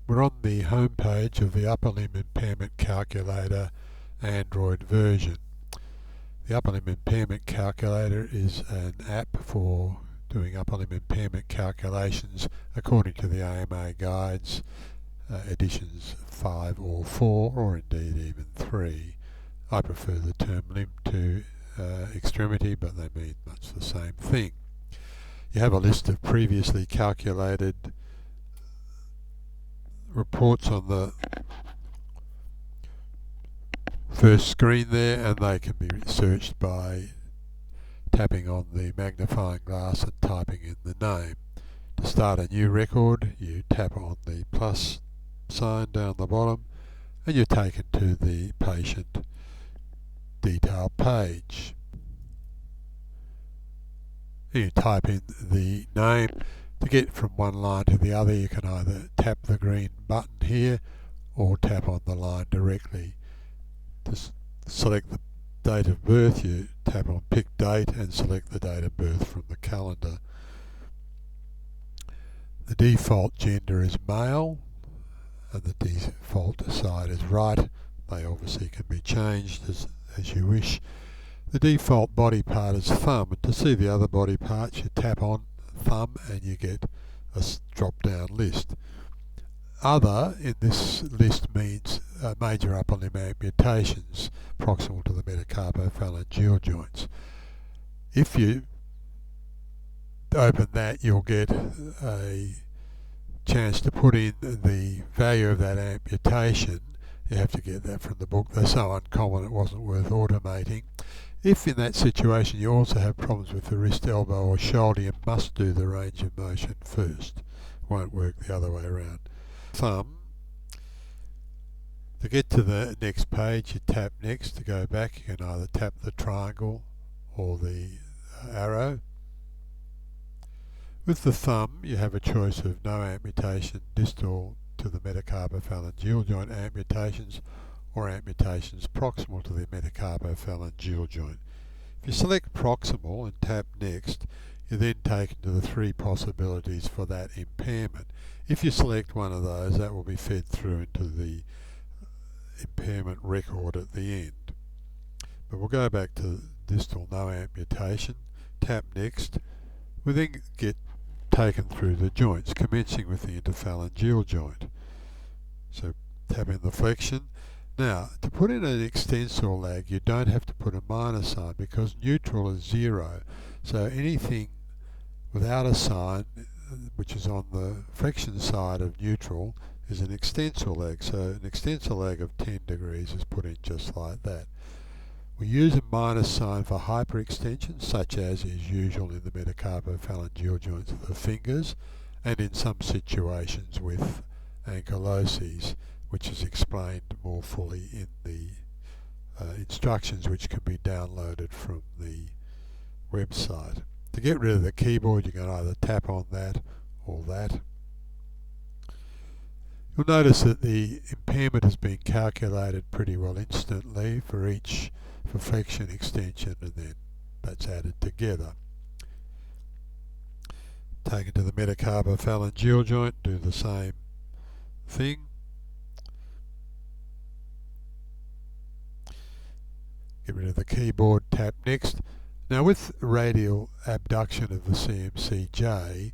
We're on the home page of the Upper Limb Impairment Calculator Android version. The Upper Limb Impairment Calculator is an app for doing upper limb impairment calculations according to the AMA guides, editions 5 or 4, or indeed even 3. I prefer the term limb to extremity, but they mean much the same thing. You have a list of previously calculated reports on the first screen there, and they can be searched by tapping on the magnifying glass and typing in the name. To start a new record, you tap on the plus sign down the bottom and you're taken to the patient detail page. You type in the name. To get from one line to the other, you can either tap the green button here or tap on the line directly. To select the date of birth, you tap on pick date and select the date of birth from the calendar. The default gender is male and the default side is right. They obviously can be changed as you wish. The default body part is thumb, and to see the other body parts you tap on thumb and you get a drop down list. Other in this list means major upper limb amputations proximal to the metacarpophalangeal joints. If you open that, you'll get a chance to put in the value of that amputation. You have to get that from the book. They're so uncommon it wasn't worth automating. If in that situation you also have problems with the wrist, elbow or shoulder, you must do the range of motion first. It won't work the other way around. Thumb. To get to the next page, you tap next. To go back, you can either tap the triangle or the arrow. With the thumb, you have a choice of no amputation, distal to the metacarpophalangeal joint amputations, or amputations proximal to the metacarpophalangeal joint. If you select proximal and tap next, you're then taken to the 3 possibilities for that impairment. If you select one of those, that will be fed through into the impairment record at the end. But we'll go back to distal no amputation, tap next. We then get taken through the joints, commencing with the interphalangeal joint. So tap in the flexion. Now, to put in an extensor lag, you don't have to put a minus sign because neutral is 0. So anything without a sign, which is on the flexion side of neutral, is an extensor lag. So an extensor lag of 10 degrees is put in just like that. We use a minus sign for hyperextension, such as is usual in the metacarpophalangeal joints of the fingers, and in some situations with ankyloses, which is explained more fully in the instructions which can be downloaded from the website. To get rid of the keyboard, you can either tap on that or that. You'll notice that the impairment has been calculated pretty well instantly for flexion, extension, and then that's added together. Taken to the metacarpophalangeal joint, do the same thing. Get rid of the keyboard, tap next. Now with radial abduction of the CMCJ,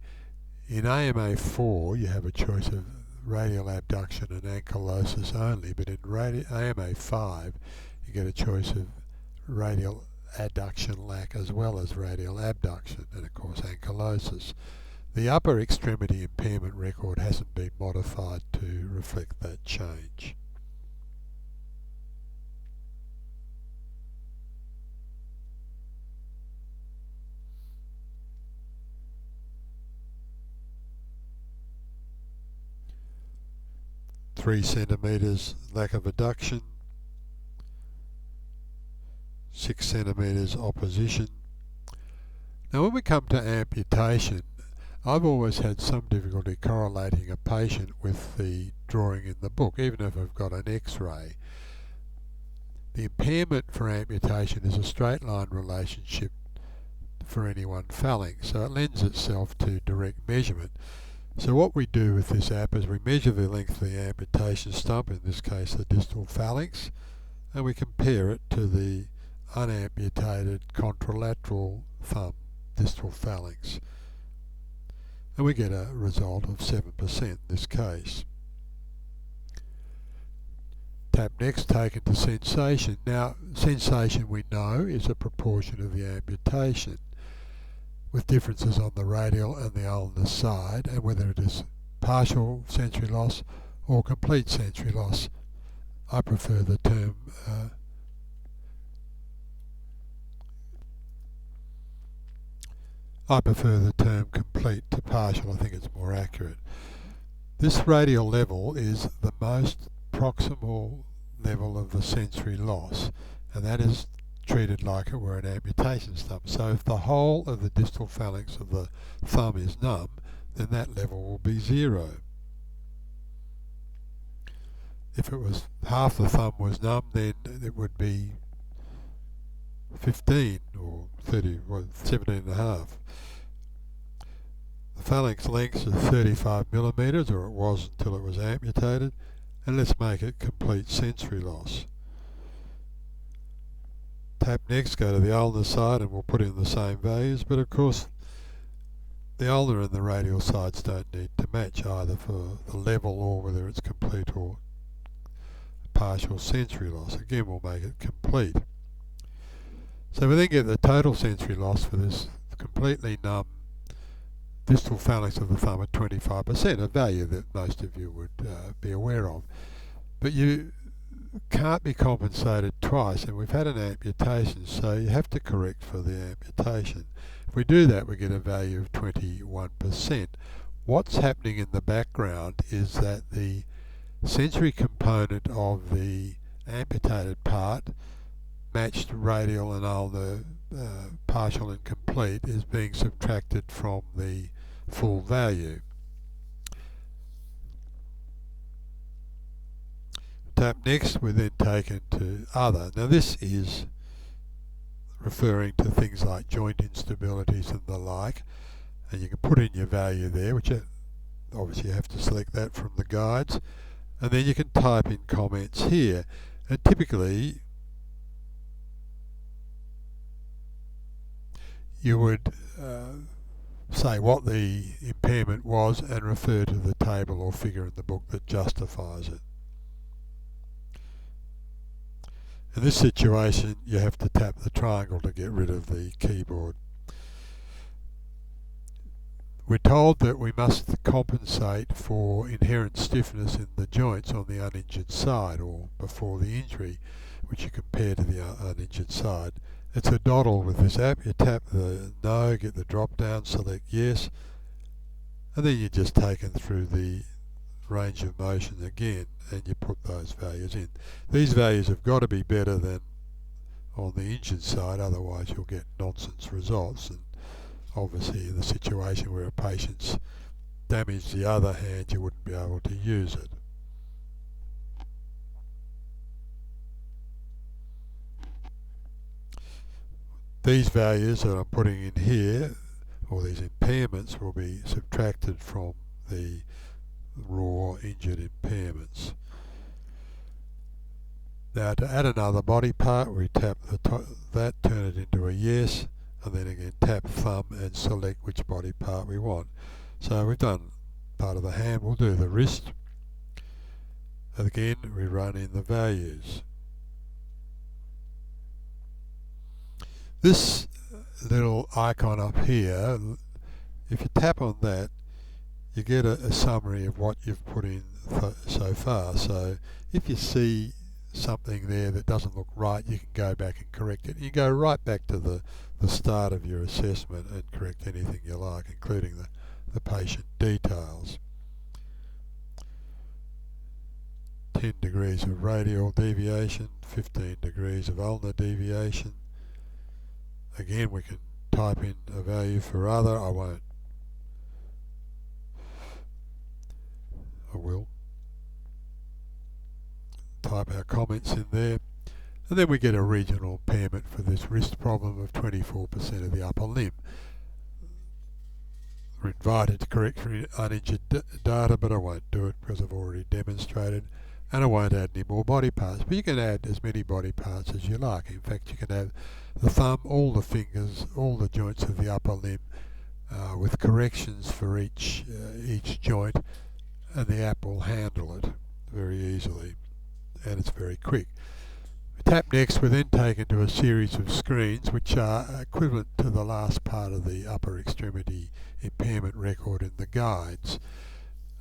in AMA 4 you have a choice of radial abduction and ankylosis only, but in AMA 5 you get a choice of radial adduction lack as well as radial abduction, and of course ankylosis. The upper extremity impairment record hasn't been modified to reflect that change. Three centimetres lack of adduction, 6 centimetres opposition. Now when we come to amputation, I've always had some difficulty correlating a patient with the drawing in the book, even if I've got an X-ray. The impairment for amputation is a straight line relationship for any one phalanx, so it lends itself to direct measurement. So what we do with this app is we measure the length of the amputation stump, in this case the distal phalanx, and we compare it to the unamputated contralateral thumb distal phalanx. And we get a result of 7% in this case. Tap next, taken to sensation. Now, sensation we know is a proportion of the amputation, with differences on the radial and the ulnar side, and whether it is partial sensory loss or complete sensory loss. I prefer the term complete to partial. I think it's more accurate. This radial level is the most proximal level of the sensory loss, and that is treated like it were an amputation stump. So if the whole of the distal phalanx of the thumb is numb, then that level will be 0. If it was half the thumb was numb, then it would be 15 or 30, or 17 and a half. The phalanx length is 35 millimeters, or it was until it was amputated, and let's make it complete sensory loss. Tap next, go to the ulnar side, and we'll put in the same values, but of course the ulnar and the radial sides don't need to match either for the level or whether it's complete or partial sensory loss. Again, we'll make it complete. So we then get the total sensory loss for this completely numb distal phalanx of the thumb at 25%, a value that most of you would be aware of. But you can't be compensated twice, and we've had an amputation, so you have to correct for the amputation. If we do that, we get a value of 21%. What's happening in the background is that the sensory component of the amputated part, matched radial and ulnar partial and complete, is being subtracted from the full value. Tap next, we're then taken to other. Now this is referring to things like joint instabilities and the like, and you can put in your value there, which obviously you have to select that from the guides, and then you can type in comments here, and typically you would say what the impairment was and refer to the table or figure in the book that justifies it. In this situation, you have to tap the triangle to get rid of the keyboard. We're told that we must compensate for inherent stiffness in the joints on the uninjured side, or before the injury, which you compare to the uninjured side. It's a doddle with this app. You tap the no, get the drop down, select yes, and then you're just taken through the range of motion again, and you put those values in. These values have got to be better than on the injured side, otherwise you'll get nonsense results, and obviously in the situation where a patient's damaged the other hand, you wouldn't be able to use it. These values that I'm putting in here, or these impairments, will be subtracted from the raw injured impairments. Now to add another body part, we tap that, turn it into a yes, and then again tap thumb and select which body part we want. So we've done part of the hand, we'll do the wrist. Again, we run in the values. This little icon up here, if you tap on that, you get a summary of what you've put in so far. So if you see something there that doesn't look right, you can go back and correct it. You go right back to the start of your assessment and correct anything you like, including the patient details. 10 degrees of radial deviation, 15 degrees of ulnar deviation. Again, we can type in a value for other. I will type our comments in there, and then we get a regional impairment for this wrist problem of 24% of the upper limb. We're invited to correct for uninjured data, but I won't do it because I've already demonstrated, and I won't add any more body parts. But you can add as many body parts as you like. In fact, you can have the thumb, all the fingers, all the joints of the upper limb, with corrections for each joint, and the app will handle it very easily, and it's very quick. Tap next, we're then taken to a series of screens which are equivalent to the last part of the upper extremity impairment record in the guides.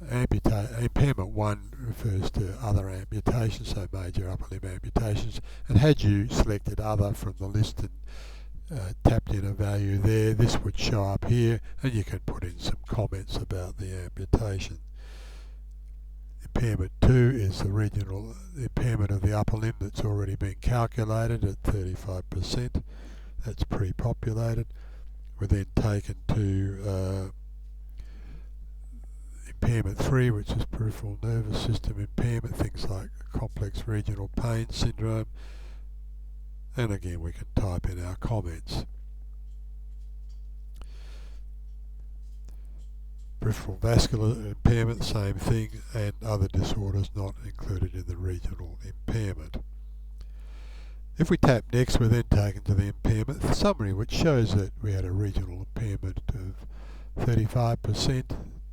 Impairment 1 refers to other amputations, so major upper limb amputations, and had you selected other from the list and tapped in a value there, this would show up here, and you can put in some comments about the amputation. Impairment 2 is the regional impairment of the upper limb that's already been calculated at 35%. That's pre-populated. We're then taken to Impairment 3, which is peripheral nervous system impairment, things like complex regional pain syndrome. And again, we can type in our comments. Peripheral vascular impairment, same thing, and other disorders not included in the regional impairment. If we tap next, we're then taken to the impairment summary, which shows that we had a regional impairment of 35%,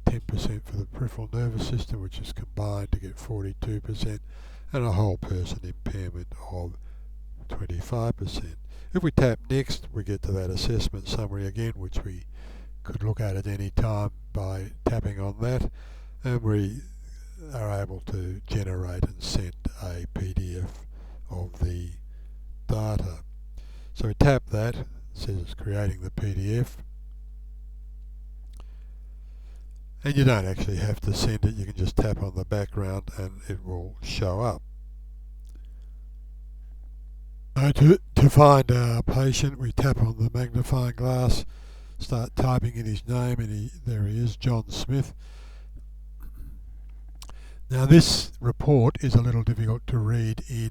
10% for the peripheral nervous system, which is combined to get 42%, and a whole person impairment of 25%. If we tap next, we get to that assessment summary again, which we could look at any time by tapping on that, and we are able to generate and send a PDF of the data. So we tap that, it says it's creating the PDF, and you don't actually have to send it, you can just tap on the background and it will show up. To find our patient, we tap on the magnifying glass, start typing in his name, and there he is, John Smith. Now this report is a little difficult to read in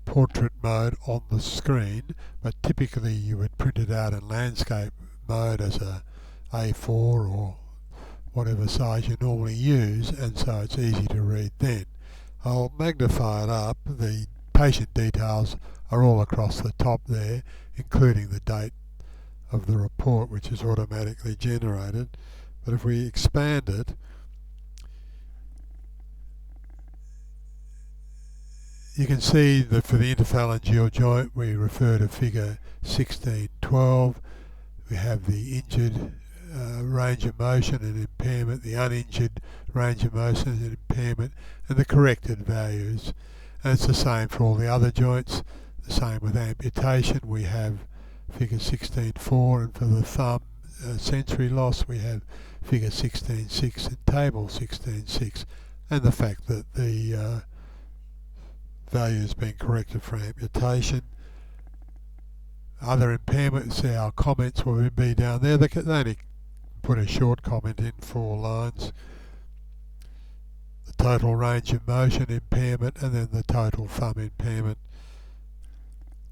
portrait mode on the screen, but typically you would print it out in landscape mode as a A4 or whatever size you normally use, and so it's easy to read then. I'll magnify it up. The patient details are all across the top there, including the date of the report, which is automatically generated. But if we expand it, you can see that for the interphalangeal joint we refer to figure 1612. We have the injured range of motion and impairment, the uninjured range of motion and impairment, and the corrected values. And it's the same for all the other joints. The same with amputation, we have figure 16.4, and for the thumb sensory loss we have figure 16.6 and table 16.6, and the fact that the value has been corrected for amputation. Other impairments, our comments will be down there. They can only put a short comment in, 4 lines. The total range of motion impairment, and then the total thumb impairment,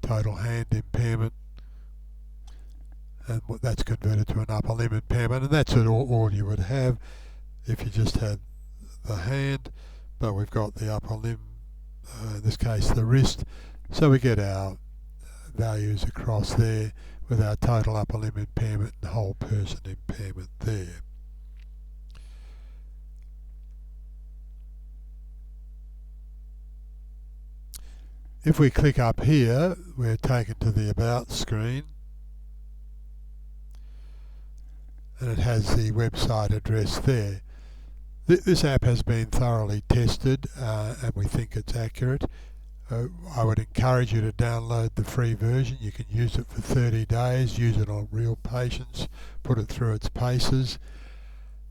total hand impairment, and that's converted to an upper limb impairment, and that's all you would have if you just had the hand, but we've got the upper limb, in this case the wrist, so we get our values across there with our total upper limb impairment and whole person impairment there. If we click up here, we're taken to the About screen, and it has the website address there. This app has been thoroughly tested, and we think it's accurate. I would encourage you to download the free version. You can use it for 30 days, use it on real patients, put it through its paces.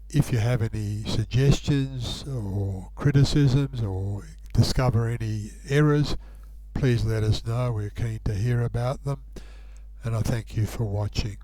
If you have any suggestions or criticisms or discover any errors, please let us know. We're keen to hear about them, and I thank you for watching.